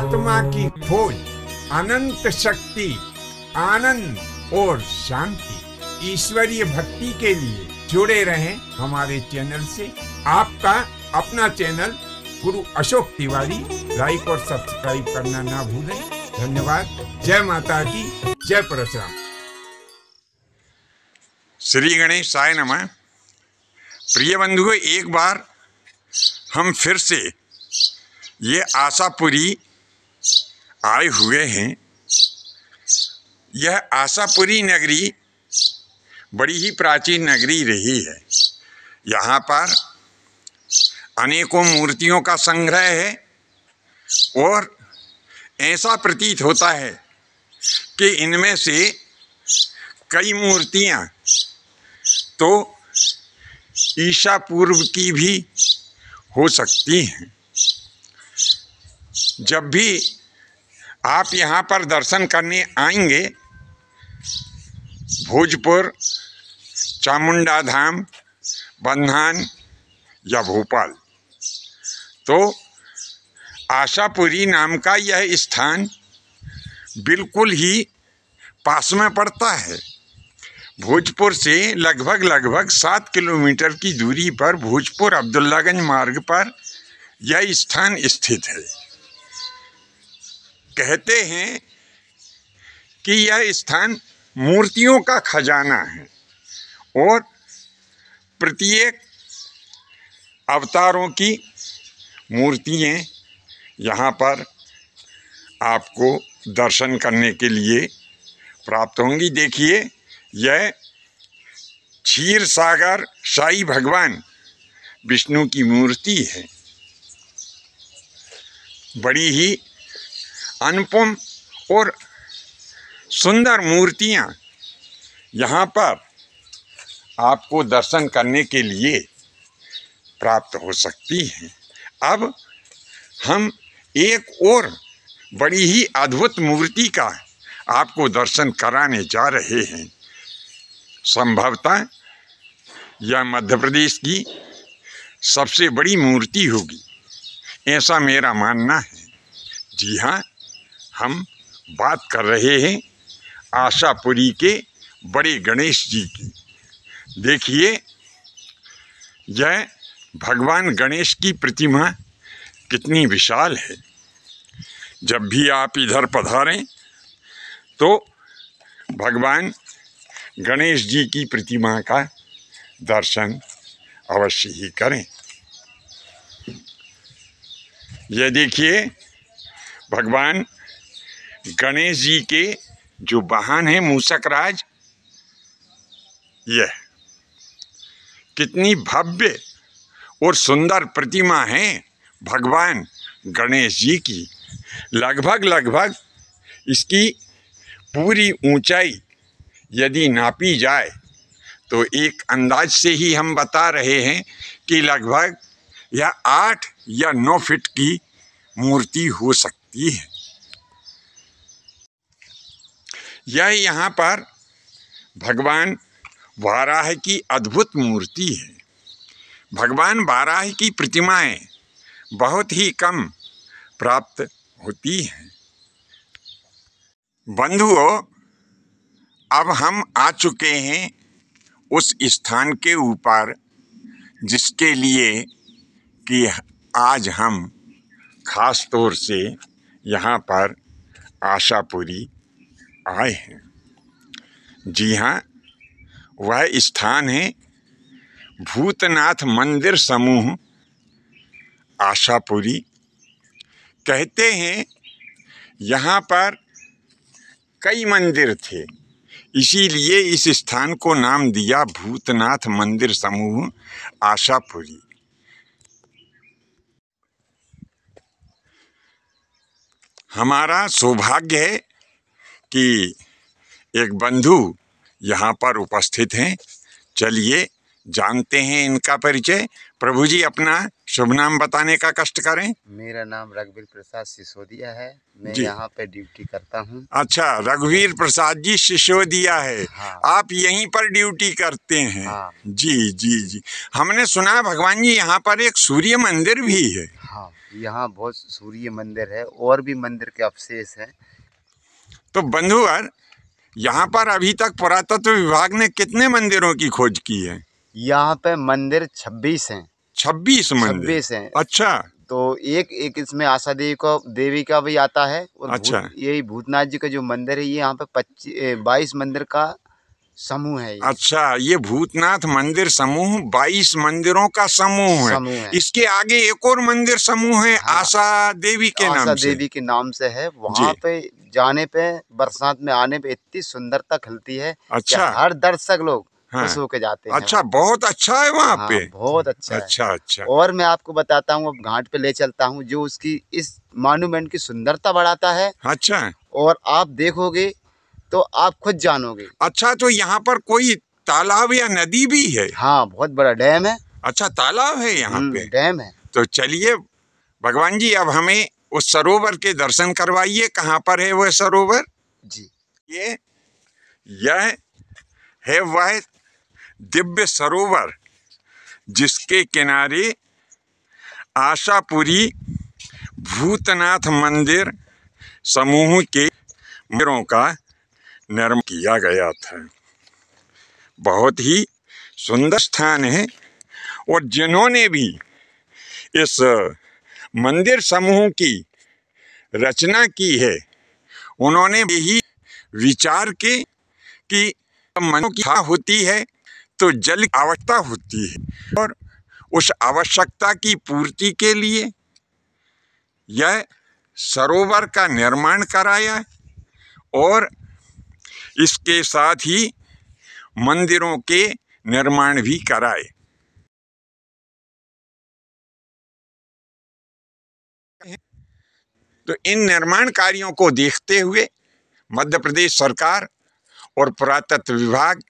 आत्मा की खोज, अनंत शक्ति, आनंद और शांति, ईश्वरीय भक्ति के लिए जुड़े रहें हमारे चैनल से। आपका अपना चैनल गुरु अशोक तिवारी, लाइक और सब्सक्राइब करना ना भूलें। धन्यवाद। जय माता की, जय परशुराम। श्री गणेशाय नमः। प्रिय बंधुओं, एक बार हम फिर से ये आशापुरी आए हुए हैं। यह आशापुरी नगरी बड़ी ही प्राचीन नगरी रही है। यहाँ पर अनेकों मूर्तियों का संग्रह है और ऐसा प्रतीत होता है कि इनमें से कई मूर्तियाँ तो ईसा पूर्व की भी हो सकती हैं। जब भी आप यहाँ पर दर्शन करने आएंगे, भोजपुर, चामुंडा धाम, बंधान या भोपाल, तो आशापुरी नाम का यह स्थान बिल्कुल ही पास में पड़ता है। भोजपुर से लगभग 7 किलोमीटर की दूरी पर भोजपुर अब्दुल्लागंज मार्ग पर यह स्थान स्थित है। कहते हैं कि यह स्थान मूर्तियों का खजाना है और प्रत्येक अवतारों की मूर्तियाँ यहाँ पर आपको दर्शन करने के लिए प्राप्त होंगी। देखिए, यह क्षीर सागर साई भगवान विष्णु की मूर्ति है। बड़ी ही अनुपम और सुंदर मूर्तियाँ यहाँ पर आपको दर्शन करने के लिए प्राप्त हो सकती हैं। अब हम एक और बड़ी ही अद्भुत मूर्ति का आपको दर्शन कराने जा रहे हैं। संभवतः यह मध्य प्रदेश की सबसे बड़ी मूर्ति होगी, ऐसा मेरा मानना है। जी हाँ, हम बात कर रहे हैं आशापुरी के बड़े गणेश जी की। देखिए, यह भगवान गणेश की प्रतिमा कितनी विशाल है। जब भी आप इधर पधारें तो भगवान गणेश जी की प्रतिमा का दर्शन अवश्य ही करें। यह देखिए, भगवान गणेश जी के जो वाहन है मूषकराज, यह कितनी भव्य और सुंदर प्रतिमा है भगवान गणेश जी की। लगभग इसकी पूरी ऊंचाई यदि नापी जाए तो एक अंदाज से ही हम बता रहे हैं कि लगभग यह 8 या 9 फीट की मूर्ति हो सकती है। यह यहाँ पर भगवान वाराह की अद्भुत मूर्ति है। भगवान वाराह की प्रतिमाएं बहुत ही कम प्राप्त होती हैं। बंधुओं, अब हम आ चुके हैं उस स्थान के ऊपर जिसके लिए कि आज हम खास तौर से यहाँ पर आशापुरी आए हैं। जी हाँ, वह स्थान है भूतनाथ मंदिर समूह आशापुरी। कहते हैं यहाँ पर कई मंदिर थे, इसीलिए इस स्थान को नाम दिया भूतनाथ मंदिर समूह आशापुरी। हमारा सौभाग्य है कि एक बंधु यहाँ पर उपस्थित हैं। चलिए जानते हैं इनका परिचय। प्रभु जी, अपना शुभ नाम बताने का कष्ट करें। मेरा नाम रघुवीर प्रसाद सिसोदिया है। मैं जी। यहाँ पे ड्यूटी करता हूँ। अच्छा, रघुवीर प्रसाद जी सिसोदिया है। हाँ। आप यहीं पर ड्यूटी करते हैं? हाँ। जी जी जी। हमने सुना है भगवान जी यहाँ पर एक सूर्य मंदिर भी है। हाँ, यहाँ बहुत सूर्य मंदिर है और भी मंदिर के अवशेष हैं। तो बंधुवर, यहाँ पर अभी तक पुरातत्व विभाग ने कितने मंदिरों की खोज की है? यहाँ पे मंदिर 26 हैं। 26 मंदिर? 26 हैं। अच्छा। तो एक इसमें आशा देवी का भी आता है और अच्छा। यही भूतनाथ जी का जो मंदिर है, ये यहाँ पे 22 मंदिर का समूह है। अच्छा, ये भूतनाथ मंदिर समूह 22 मंदिरों का समूह है। इसके आगे एक और मंदिर समूह है। हाँ। आशा देवी के नाम से। आशा देवी के नाम से है। वहाँ पे जाने पे, बरसात में आने पे इतनी सुंदरता खिलती है। अच्छा। कि हर दर्शक लोग खुश होके जाते हैं। अच्छा, बहुत अच्छा है वहाँ पे। बहुत अच्छा है। अच्छा अच्छा। और मैं आपको बताता हूँ, अब घाट पे ले चलता हूँ, जो उसकी इस मॉन्यूमेंट की सुंदरता बढ़ाता है। अच्छा। और आप देखोगे तो आप खुद जानोगे। अच्छा, तो यहाँ पर कोई तालाब या नदी भी है? हाँ, बहुत बड़ा डैम है। अच्छा, तालाब है यहाँ पे? डैम है। तो चलिए भगवान जी, अब हमें उस सरोवर के दर्शन करवाइए। कहाँ पर है वह सरोवर? जी, यह है वह दिव्य सरोवर जिसके किनारे आशापुरी भूतनाथ मंदिर समूह के मंदिरों का निर्माण किया गया था। बहुत ही सुंदर स्थान है। और जिन्होंने भी इस मंदिर समूह की रचना की है, उन्होंने यही विचार के कि मनुष्य की इच्छा होती है तो जल की आवश्यकता होती है, और उस आवश्यकता की पूर्ति के लिए यह सरोवर का निर्माण कराया और इसके साथ ही मंदिरों के निर्माण भी कराए। तो इन निर्माण कार्यों को देखते हुए मध्य प्रदेश सरकार और पुरातत्व विभाग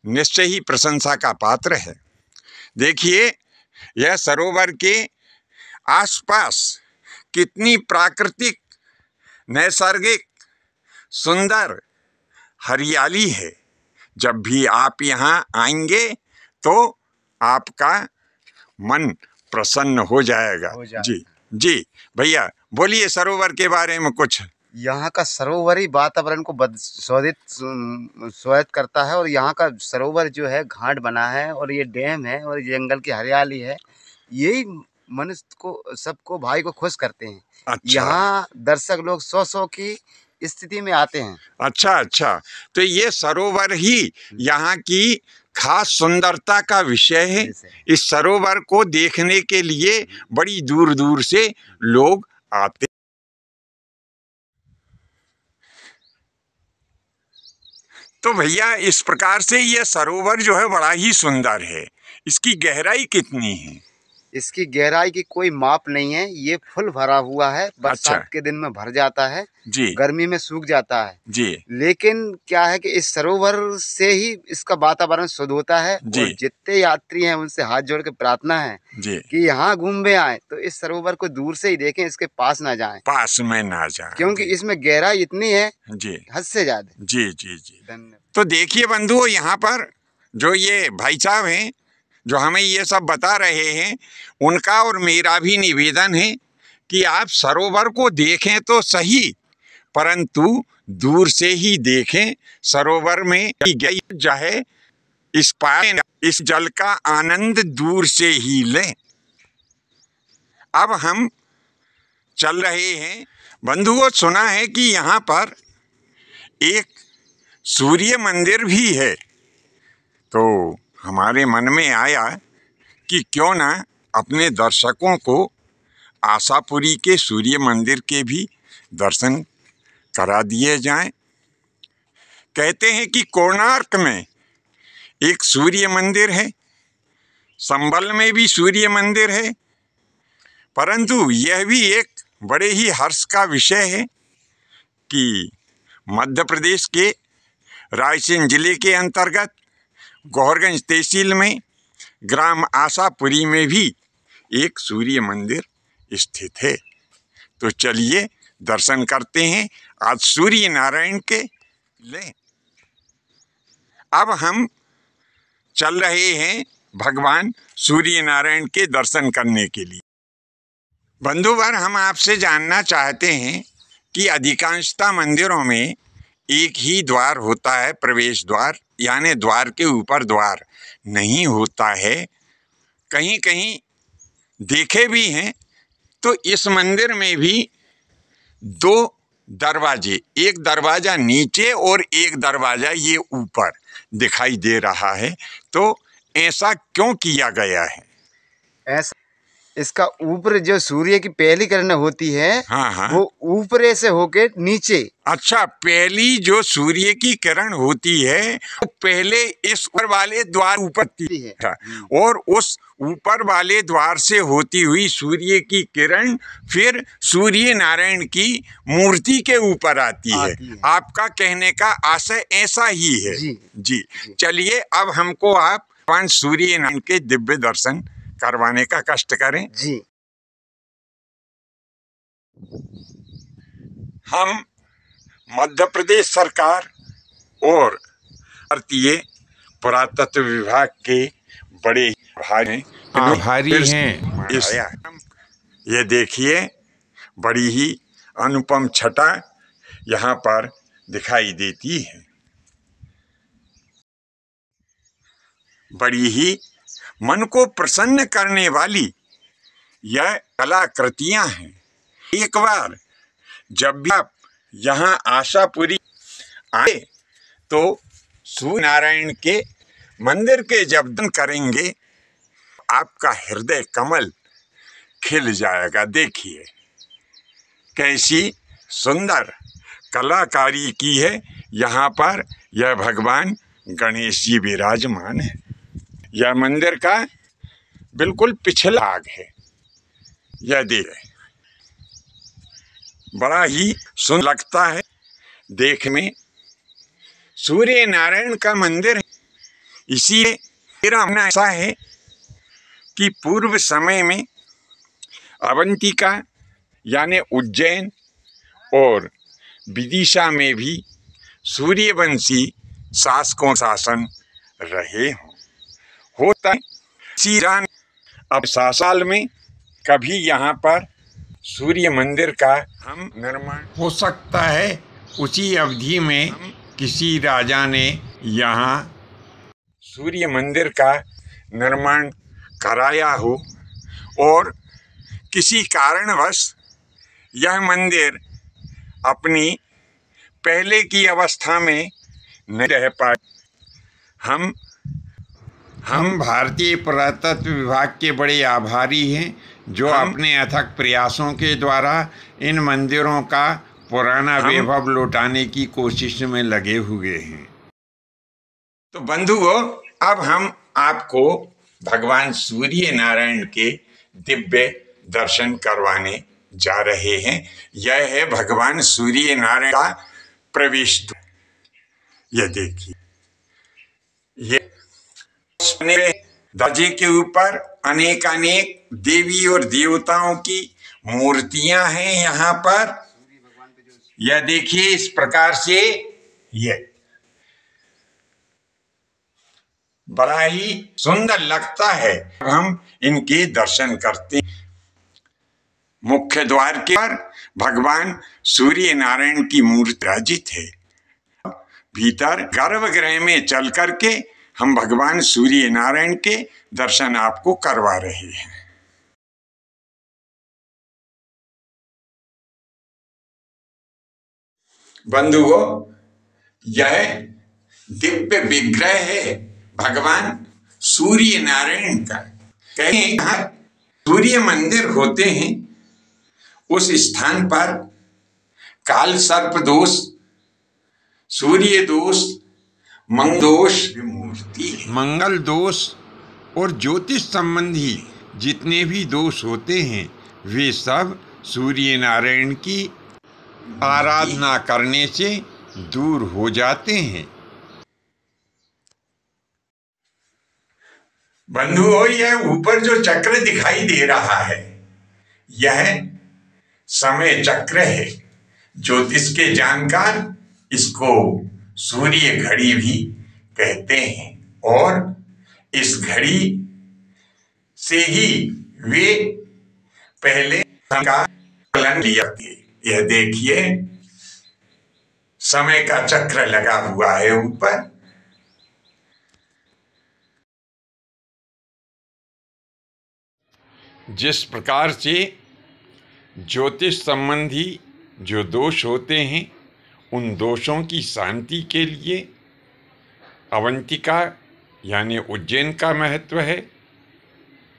निश्चय ही प्रशंसा का पात्र है। देखिए, यह सरोवर के आसपास कितनी प्राकृतिक, नैसर्गिक, सुंदर हरियाली है। जब भी आप यहाँ आएंगे तो आपका मन प्रसन्न हो जाएगा। जी जी भैया, बोलिए सरोवर के बारे में कुछ। यहाँ का सरोवर ही वातावरण को स्वागत करता है। और यहाँ का सरोवर जो है, घाट बना है और ये डैम है और जंगल की हरियाली है, यही मनुष्य को, सबको, भाई को खुश करते हैं। अच्छा। यहाँ दर्शक लोग 100 की स्थिति में आते हैं। अच्छा अच्छा। तो ये सरोवर ही यहाँ की खास सुंदरता का विषय है। इस सरोवर को देखने के लिए बड़ी दूर दूर से लोग आते। तो भैया, इस प्रकार से यह सरोवर जो है बड़ा ही सुंदर है। इसकी गहराई कितनी है? इसकी गहराई की कोई माप नहीं है। ये फुल भरा हुआ है। बरसात के दिन में भर जाता है जी, गर्मी में सूख जाता है जी। लेकिन क्या है कि इस सरोवर से ही इसका वातावरण शुद्ध होता है जी। और जितने यात्री हैं उनसे हाथ जोड़ के प्रार्थना है जी कि यहाँ घूमने आए तो इस सरोवर को दूर से ही देखें, इसके पास ना जाएं। पास में ना जाएं, क्योंकि इसमें गहराई इतनी है जी, हद से ज्यादा। जी जी जी, धन्यवाद। तो देखिए बंधुओं, यहाँ पर जो ये भाई साहब हैं जो हमें ये सब बता रहे हैं, उनका और मेरा भी निवेदन है कि आप सरोवर को देखें तो सही, परंतु दूर से ही देखें। सरोवर में जाए इस जल का आनंद दूर से ही लें। अब हम चल रहे हैं बंधुओं। सुना है कि यहाँ पर एक सूर्य मंदिर भी है, तो हमारे मन में आया कि क्यों ना अपने दर्शकों को आशापुरी के सूर्य मंदिर के भी दर्शन करा दिए जाएं। कहते हैं कि कोणार्क में एक सूर्य मंदिर है, संभल में भी सूर्य मंदिर है, परंतु यह भी एक बड़े ही हर्ष का विषय है कि मध्य प्रदेश के रायसेन जिले के अंतर्गत गौहरगंज तहसील में ग्राम आशापुरी में भी एक सूर्य मंदिर स्थित है। तो चलिए दर्शन करते हैं आज सूर्य नारायण के। अब हम चल रहे हैं भगवान सूर्य नारायण के दर्शन करने के लिए। बंधुवर, हम आपसे जानना चाहते हैं कि अधिकांशतः मंदिरों में एक ही द्वार होता है, प्रवेश द्वार, यानी द्वार के ऊपर द्वार नहीं होता है। कहीं कहीं देखे भी हैं। तो इस मंदिर में भी दो दरवाजे, एक दरवाजा नीचे और एक दरवाजा ये ऊपर दिखाई दे रहा है। तो ऐसा क्यों किया गया है? ऐसा इसका ऊपर जो सूर्य की पहली किरण होती है, हाँ, वो ऊपर से होके नीचे। अच्छा, पहली जो सूर्य की किरण होती है वो पहले इस ऊपर वाले द्वार ऊपर है और उस ऊपर वाले द्वार से होती हुई सूर्य की किरण फिर सूर्य नारायण की मूर्ति के ऊपर आती है। आपका कहने का आशय ऐसा ही है। जी। चलिए अब हमको आप भगवान सूर्य नारायण के दिव्य दर्शन करवाने का कष्ट करें। जी। हम मध्य प्रदेश सरकार और भारतीय पुरातत्व विभाग के बड़े आभारी हैं। ये देखिए, बड़ी ही अनुपम छटा यहाँ पर दिखाई देती है। बड़ी ही मन को प्रसन्न करने वाली यह कलाकृतियां हैं। एक बार जब भी आप यहाँ आशापुरी आए तो सूर्य नारायण के मंदिर के जब दर्शन करेंगे आपका हृदय कमल खिल जाएगा। देखिए कैसी सुंदर कलाकारी की है यहाँ पर। यह भगवान गणेश जी विराजमान है। यह मंदिर का बिल्कुल पिछला भाग है। यह देखिए, बड़ा ही सुंदर लगता है देखने में। सूर्य नारायण का मंदिर है, इसीलिए मेरा मानना ऐसा है कि पूर्व समय में अवंतिका यानी उज्जैन और विदिशा में भी सूर्यवंशी शासकों शासन रहे हों। होता है इसी कारण अब साल में कभी यहाँ पर सूर्य मंदिर का हम निर्माण हो सकता है। उसी अवधि में किसी राजा ने यहाँ सूर्य मंदिर का निर्माण कराया हो और किसी कारणवश यह मंदिर अपनी पहले की अवस्था में नहीं रह पाए। हम भारतीय पुरातत्व विभाग के बड़े आभारी हैं जो अपने अथक प्रयासों के द्वारा इन मंदिरों का पुराना वैभव लौटाने की कोशिश में लगे हुए हैं। तो बंधुओं, अब हम आपको भगवान सूर्य नारायण के दिव्य दर्शन करवाने जा रहे हैं। यह है भगवान सूर्य नारायण का प्रवेश द्वार। यह देखिए, ये दरवाजे के ऊपर अनेक देवी और देवताओं की मूर्तियां हैं यहाँ पर। यह देखिए, इस प्रकार से यह बड़ा ही सुंदर लगता है। हम इनके दर्शन करते हैं। मुख्य द्वार के पर भगवान सूर्य नारायण की मूर्ति विराजित है। भीतर गर्भगृह में चल करके हम भगवान सूर्य नारायण के दर्शन आपको करवा रहे हैं। बंधुओं, यह दिव्य विग्रह है भगवान सूर्य नारायण का। कहीं यहाँ सूर्य मंदिर होते हैं, उस स्थान पर काल सर्प दोष, सूर्य दोष, मंगल दोष मूर्ति है। मंगल दोष और ज्योतिष संबंधी जितने भी दोष होते हैं वे सब सूर्य नारायण की आराधना करने से दूर हो जाते हैं। बंधुओं, यह ऊपर जो चक्र दिखाई दे रहा है यह समय चक्र है। ज्योतिष के जानकार इसको सूर्य घड़ी भी कहते हैं और इस घड़ी से ही वे पहले का कलन लिया। यह देखिए समय का चक्र लगा हुआ है ऊपर। जिस प्रकार से ज्योतिष संबंधी जो दोष होते हैं उन दोषों की शांति के लिए अवंतिका यानी उज्जैन का महत्व है,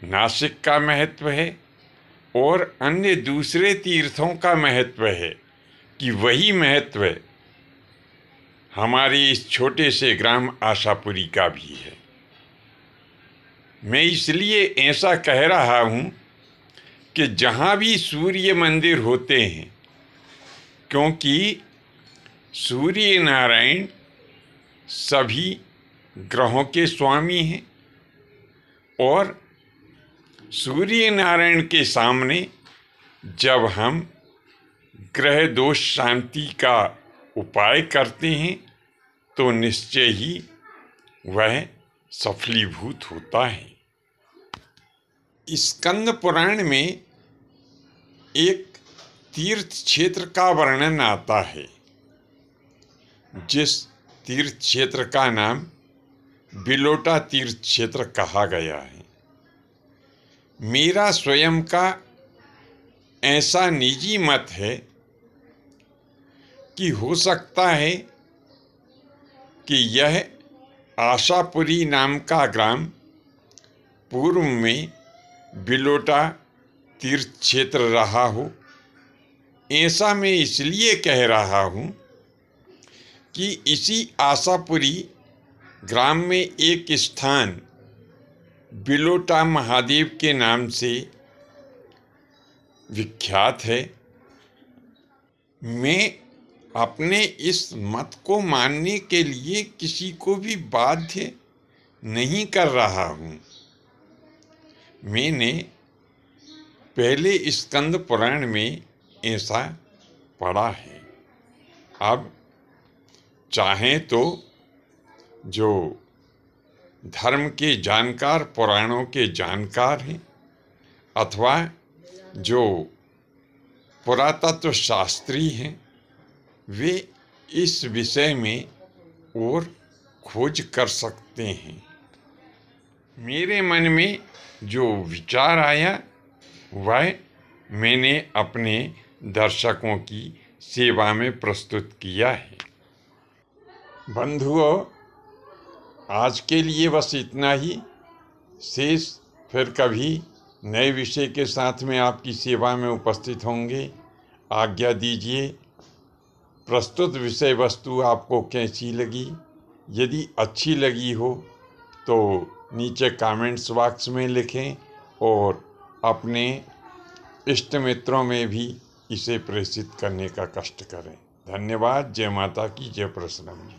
नासिक का महत्व है और अन्य दूसरे तीर्थों का महत्व है कि वही महत्व हमारे इस छोटे से ग्राम आशापुरी का भी है। मैं इसलिए ऐसा कह रहा हूँ कि जहाँ भी सूर्य मंदिर होते हैं, क्योंकि सूर्य नारायण सभी ग्रहों के स्वामी हैं और सूर्य नारायण के सामने जब हम ग्रह दोष शांति का उपाय करते हैं तो निश्चय ही वह सफलीभूत होता है। स्कंद पुराण में एक तीर्थ क्षेत्र का वर्णन आता है, जिस तीर्थ क्षेत्र का नाम बिलोटा तीर्थ क्षेत्र कहा गया है। मेरा स्वयं का ऐसा निजी मत है कि हो सकता है कि यह आशापुरी नाम का ग्राम पूर्व में बिलोटा तीर्थ क्षेत्र रहा हो। ऐसा मैं इसलिए कह रहा हूँ कि इसी आशापुरी ग्राम में एक स्थान बिलोटा महादेव के नाम से विख्यात है। मैं अपने इस मत को मानने के लिए किसी को भी बाध्य नहीं कर रहा हूँ। मैंने पहले स्कंद पुराण में ऐसा पढ़ा है। अब चाहें तो जो धर्म के जानकार, पुराणों के जानकार हैं अथवा जो पुरातत्व शास्त्री हैं, वे इस विषय में और खोज कर सकते हैं। मेरे मन में जो विचार आया वह मैंने अपने दर्शकों की सेवा में प्रस्तुत किया है। बंधुओं, आज के लिए बस इतना ही। शेष फिर कभी नए विषय के साथ में आपकी सेवा में उपस्थित होंगे। आज्ञा दीजिए। प्रस्तुत विषय वस्तु आपको कैसी लगी? यदि अच्छी लगी हो तो नीचे कमेंट्स बॉक्स में लिखें और अपने इष्ट मित्रों में भी इसे प्रेषित करने का कष्ट करें। धन्यवाद। जय माता की, जय परशुराम जी।